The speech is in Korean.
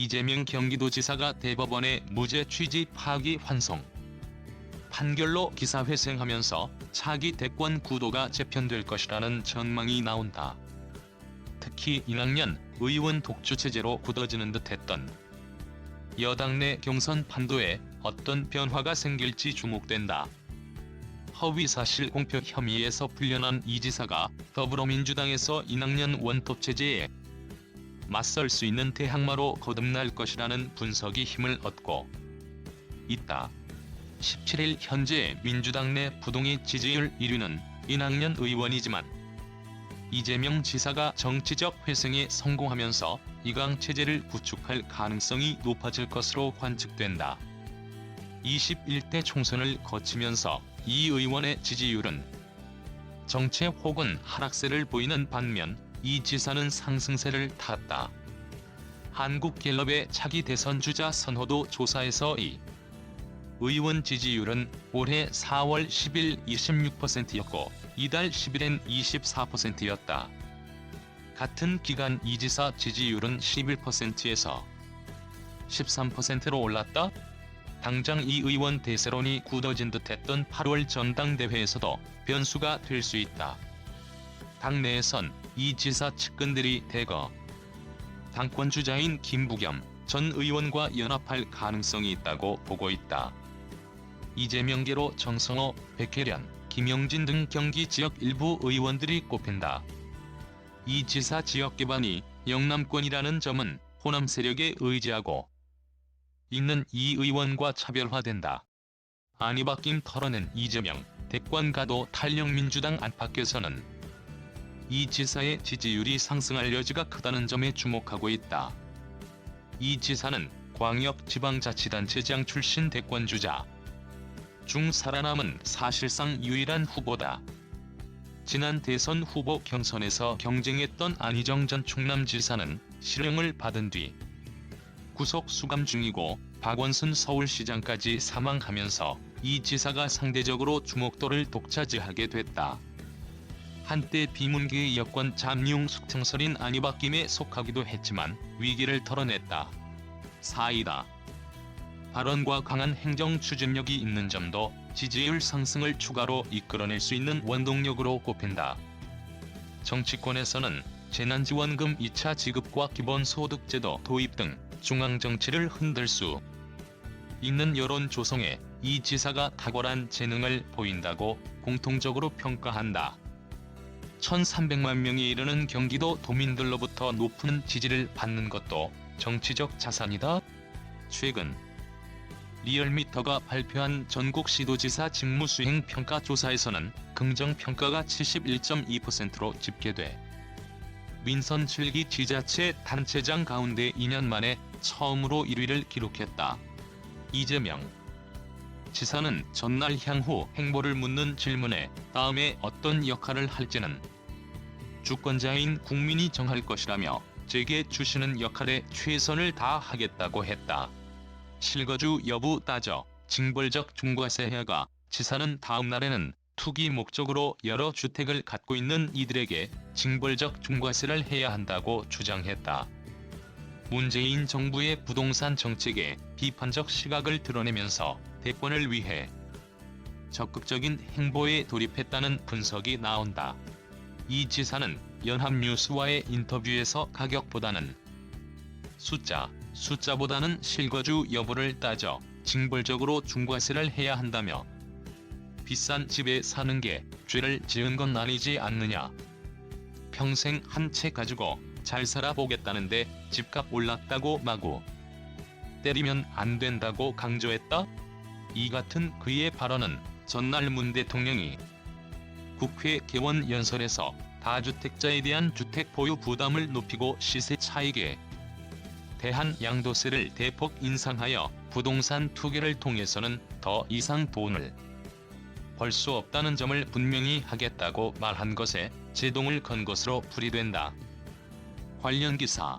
이재명 경기도지사가 대법원의 무죄 취지 파기 환송. 판결로 기사 회생하면서 차기 대권 구도가 재편될 것이라는 전망이 나온다. 특히 1학년 의원 독주 체제로 굳어지는 듯했던 여당 내 경선 판도에 어떤 변화가 생길지 주목된다. 허위사실 공표 혐의에서 풀려난 이 지사가 더불어민주당에서 1학년 원톱 체제에 맞설 수 있는 대항마로 거듭날 것이라는 분석이 힘을 얻고 있다. 17일 현재 민주당 내 부동의 지지율 1위는 1학년 의원이지만 이재명 지사가 정치적 회생에 성공하면서 이강 체제를 구축할 가능성이 높아질 것으로 관측된다. 21대 총선을 거치면서 이 의원의 지지율은 정체 혹은 하락세를 보이는 반면 이 지사는 상승세를 탔다. 한국갤럽의 차기 대선 주자 선호도 조사에서 이 의원 지지율은 올해 4월 10일 26%였고 이달 10일엔 24%였다. 같은 기간 이 지사 지지율은 11%에서 13%로 올랐다. 당장 이 의원 대세론이 굳어진 듯했던 8월 전당대회에서도 변수가 될 수 있다. 당내에선 이 지사 측근들이 대거 당권 주자인 김부겸 전 의원과 연합할 가능성이 있다고 보고 있다. 이재명계로 정성호, 백혜련, 김영진 등 경기 지역 일부 의원들이 꼽힌다. 이 지사 지역 기반이 영남권이라는 점은 호남 세력에 의지하고 있는 이 의원과 차별화된다. 안희박김 털어낸 이재명, 대권 가도 탄력 민주당 안팎에서는 이 지사의 지지율이 상승할 여지가 크다는 점에 주목하고 있다. 이 지사는 광역지방자치단체장 출신 대권주자 중 살아남은 사실상 유일한 후보다. 지난 대선 후보 경선에서 경쟁했던 안희정 전 충남지사는 실형을 받은 뒤 구속 수감 중이고 박원순 서울시장까지 사망하면서 이 지사가 상대적으로 주목도를 독차지하게 됐다. 한때 비문계의 여권 잠룡 숙청설인 안희박김에 속하기도 했지만 위기를 털어냈다. 4이다. 발언과 강한 행정 추진력이 있는 점도 지지율 상승을 추가로 이끌어낼 수 있는 원동력으로 꼽힌다. 정치권에서는 재난지원금 2차 지급과 기본소득제도 도입 등 중앙정치를 흔들 수 있는 여론 조성에 이 지사가 탁월한 재능을 보인다고 공통적으로 평가한다. 1,300만 명에 이르는 경기도 도민들로부터 높은 지지를 받는 것도 정치적 자산이다. 최근 리얼미터가 발표한 전국 시도지사 직무수행 평가 조사에서는 긍정평가가 71.2%로 집계돼 민선 7기 지자체 단체장 가운데 2년 만에 처음으로 1위를 기록했다. 이재명 지사는 전날 향후 행보를 묻는 질문에 다음에 어떤 역할을 할지는 주권자인 국민이 정할 것이라며 제게 주시는 역할에 최선을 다하겠다고 했다. 실거주 여부 따져 징벌적 중과세해가 지사는 다음 날에는 투기 목적으로 여러 주택을 갖고 있는 이들에게 징벌적 중과세를 해야 한다고 주장했다. 문재인 정부의 부동산 정책에 비판적 시각을 드러내면서 대권을 위해 적극적인 행보에 돌입했다는 분석이 나온다. 이 지사는 연합뉴스와의 인터뷰에서 가격보다는 숫자보다는 실거주 여부를 따져 징벌적으로 중과세를 해야 한다며 비싼 집에 사는 게 죄를 지은 건 아니지 않느냐. 평생 한 채 가지고 잘 살아보겠다는데 집값 올랐다고 마구 때리면 안 된다고 강조했다. 이 같은 그의 발언은 전날 문 대통령이 국회 개원 연설에서 다주택자에 대한 주택 보유 부담을 높이고 시세 차익에 대한 양도세를 대폭 인상하여 부동산 투기를 통해서는 더 이상 돈을 벌 수 없다는 점을 분명히 하겠다고 말한 것에 제동을 건 것으로 풀이된다. 관련 기사